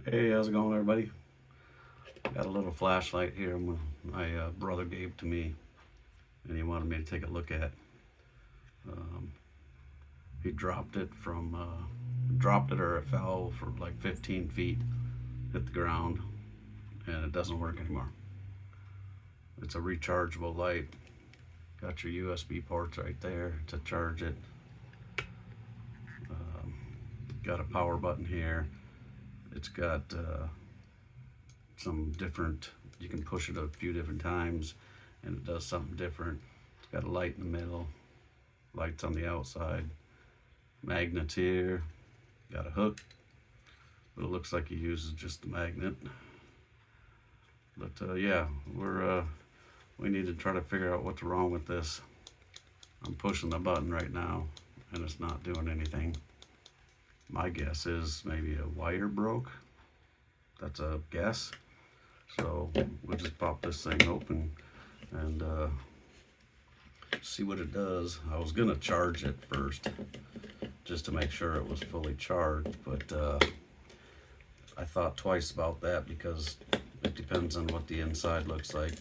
Hey, how's it going, everybody? Got a little flashlight here my brother gave to me, and he wanted me to take a look at. He dropped it or it fell for like 15 feet, hit the ground, and it doesn't work anymore. It's a rechargeable light. Got your USB ports right there to charge it. Got a power button here. It's got some different, you can push it a few different times and it does something different. It's got a light in the middle, lights on the outside, magnets here, got a hook, but it looks like he uses just the magnet. But yeah, we need to try to figure out what's wrong with this. I'm pushing the button right now and it's not doing anything. My guess is maybe a wire broke. That's a guess. So we'll just pop this thing open and see what it does. I was gonna charge it first just to make sure it was fully charged, but I thought twice about that because it depends on what the inside looks like.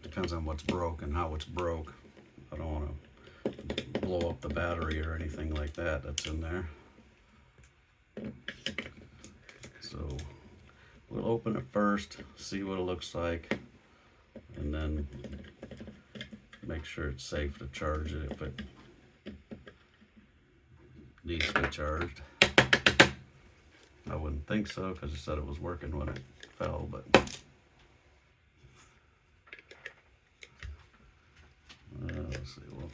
Depends on what's broke and how it's broke. I don't want to blow up the battery or anything like that that's in there. So we'll open it first, see what it looks like, and then make sure it's safe to charge it if it needs to be charged. I wouldn't think so because it said it was working when it fell, but let's see, well,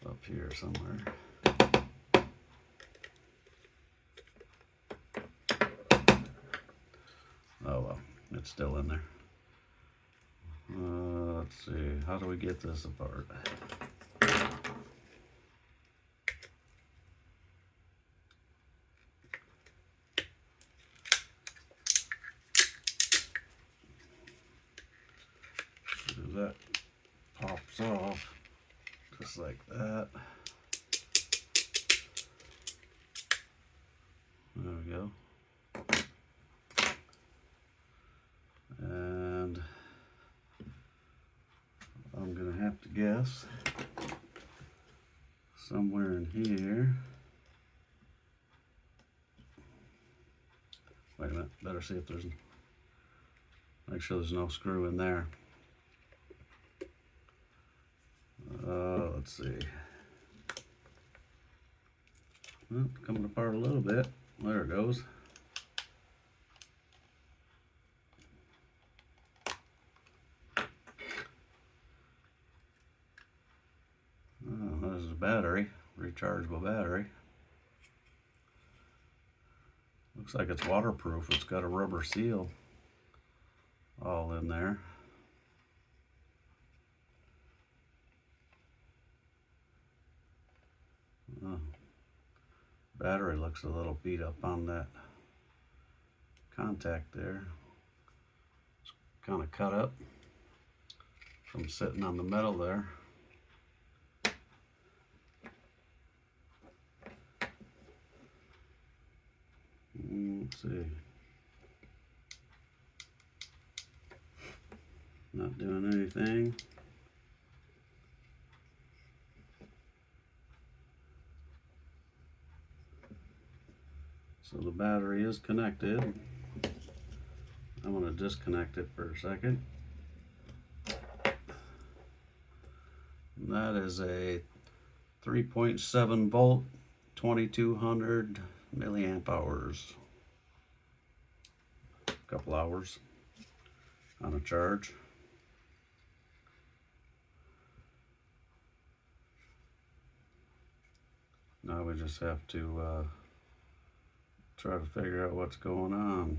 up here somewhere. Oh well, it's still in there. Let's see, how do we get this apart? That pops off just like that. There we go. And I'm gonna have to guess somewhere in here. Wait a minute, better see if there's, make sure there's no screw in there. Let's see. Well, coming apart a little bit. There it goes. Oh, there's a battery, rechargeable battery. Looks like it's waterproof. It's got a rubber seal all in there. Battery looks a little beat up on that contact there. It's kind of cut up from sitting on the metal there. Let's see. Not doing anything. So the battery is connected. I'm going to disconnect it for a second. And that is a 3.7 volt, 2200 milliamp hours. A couple hours on a charge. Now we just have to try to figure out what's going on.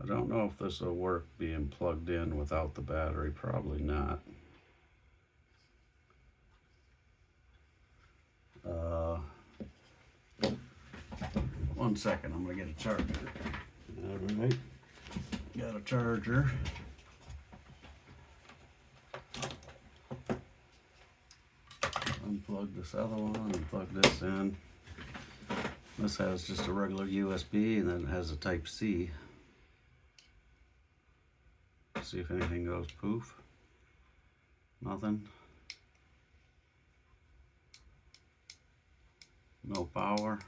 I don't know if this will work being plugged in without the battery, probably not. 1 second, I'm gonna get a charger. All right, got a charger. Unplug this other one and plug this in. This has just a regular USB and then it has a type C. See if anything goes poof. Nothing. No power.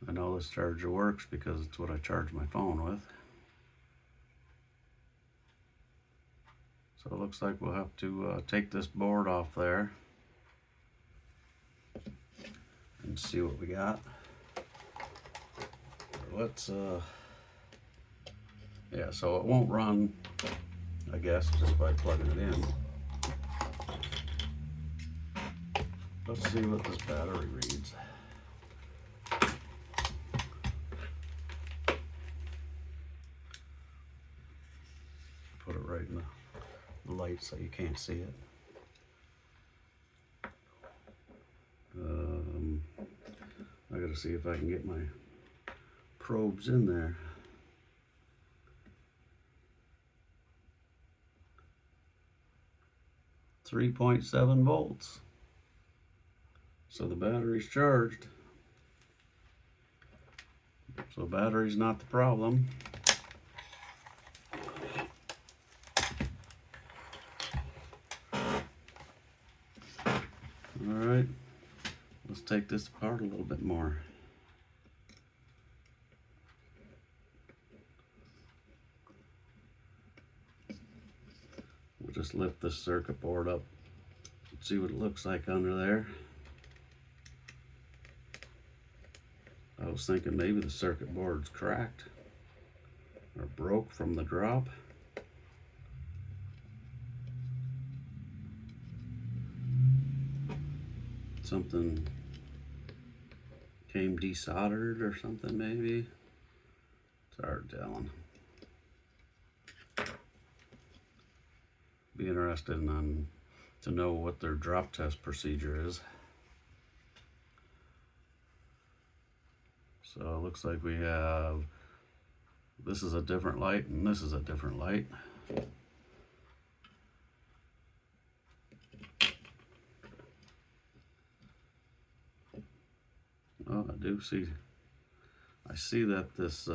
I know this charger works because it's what I charge my phone with. So it looks like we'll have to take this board off there and see what we got. Let's yeah, so it won't run, I guess, just by plugging it in. Let's see what this battery reads. Put it right in the light so you can't see it. I gotta see if I can get my probes in there. .7 volts. So the battery's charged. So battery's not the problem. Alright, let's take this apart a little bit more. We'll just lift this circuit board up and see what it looks like under there. I was thinking maybe the circuit board's cracked or broke from the drop. Something came desoldered or something maybe. It's hard telling. Be interested in to know what their drop test procedure is. So it looks like we have, this is a different light and this is a different light. Oh, I do see, I see that this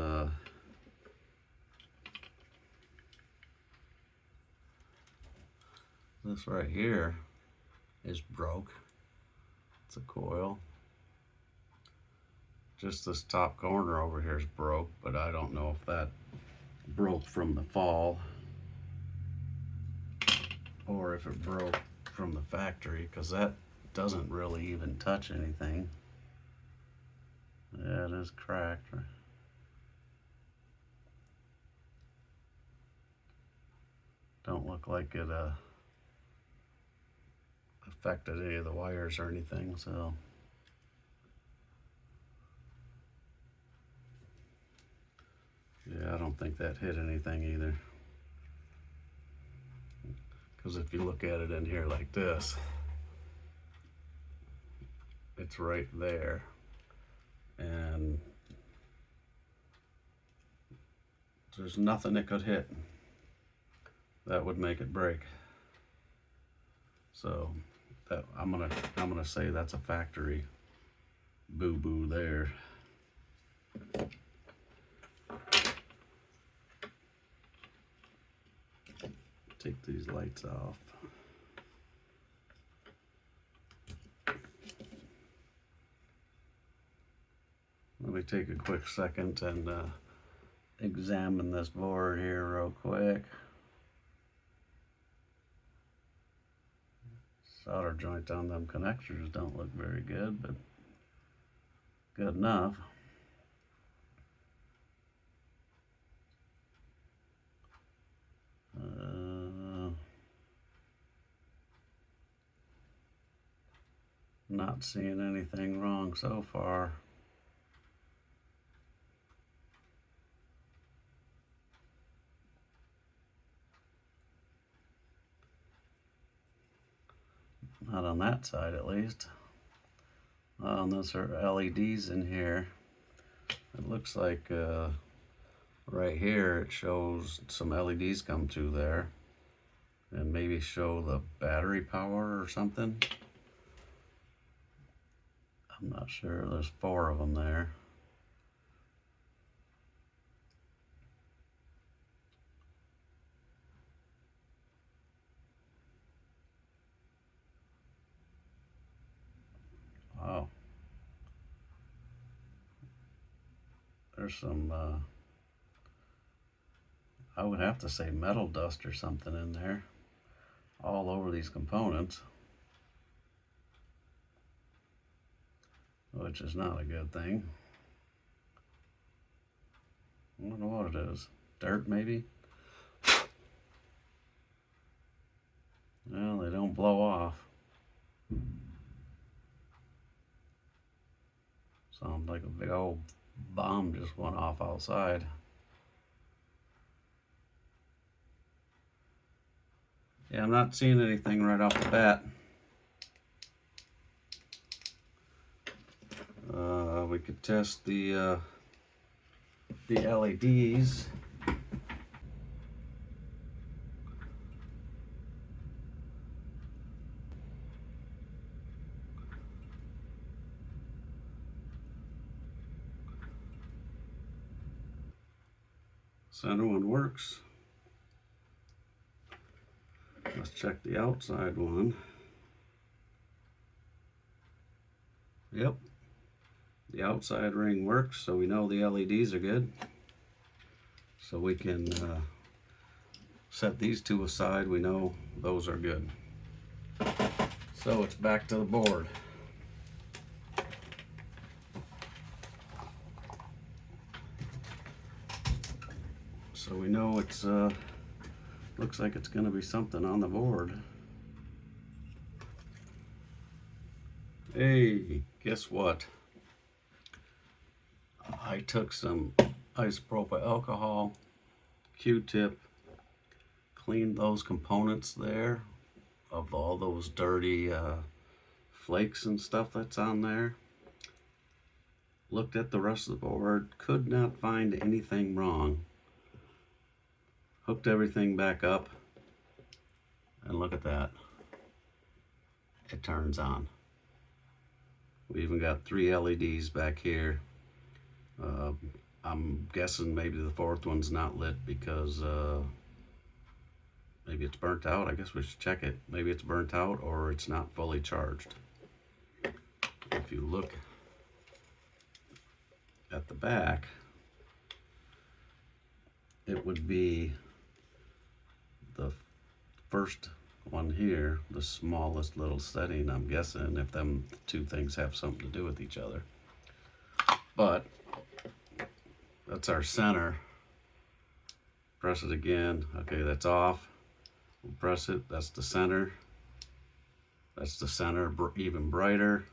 this right here is broke. It's a coil. Just this top corner over here is broke, but I don't know if that broke from the fall or if it broke from the factory, because that doesn't really even touch anything. Yeah, it is cracked. Don't look like it affected any of the wires or anything, so. Yeah, I don't think that hit anything either. Because if you look at it in here like this, it's right there. And there's nothing it could hit that would make it break. So that I'm gonna say that's a factory boo-boo there. Take these lights off. Let me take a quick second and examine this board here real quick. Solder joint on them connectors don't look very good, but good enough. Not seeing anything wrong so far. Not on that side, at least. And those are LEDs in here. It looks like right here it shows some LEDs come through there and maybe show the battery power or something. I'm not sure. There's 4 of them there. Wow. There's some, I would have to say metal dust or something in there, all over these components, which is not a good thing. I don't know what it is. Dirt, maybe? Well, they don't blow off. Sounds like a big old bomb just went off outside. Yeah, I'm not seeing anything right off the bat. We could test the LEDs. Center one works. Let's check the outside one. Yep, the outside ring works, so we know the LEDs are good. So we can set these 2 aside. We know those are good. So it's back to the board. So we know it's looks like it's going to be something on the board. Hey, guess what? I took some isopropyl alcohol, Q-tip, cleaned those components there of all those dirty flakes and stuff that's on there. Looked at the rest of the board, could not find anything wrong. Hooked everything back up, and look at that. It turns on. We even got 3 LEDs back here. I'm guessing maybe the 4th one's not lit because maybe it's burnt out. I guess we should check it. Maybe it's burnt out or it's not fully charged. If you look at the back, it would be the first one here, the smallest little setting, I'm guessing, if them 2 things have something to do with each other. But that's our center. Press it again. Okay, that's off. We'll press it. That's the center. That's the center even brighter.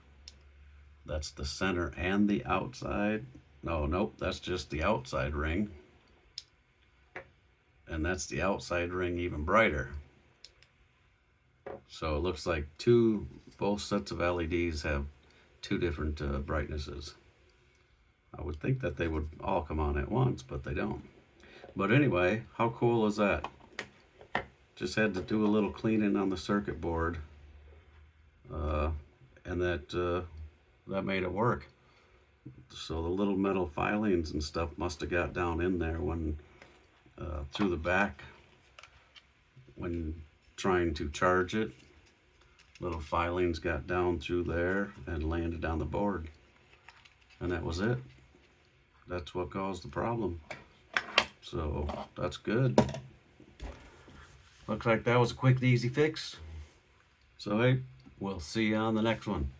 That's the center and the outside. Nope, that's just the outside ring. And that's the outside ring even brighter. So it looks like both sets of LEDs have 2 different brightnesses. I would think that they would all come on at once, but they don't. But anyway, how cool is that? Just had to do a little cleaning on the circuit board, and that made it work. So the little metal filings and stuff must have got down in there when through the back when trying to charge it. Little filings got down through there and landed on the board, and that was it. That's what caused the problem. So that's good. Looks like that was a quick and easy fix. So hey, we'll see you on the next one.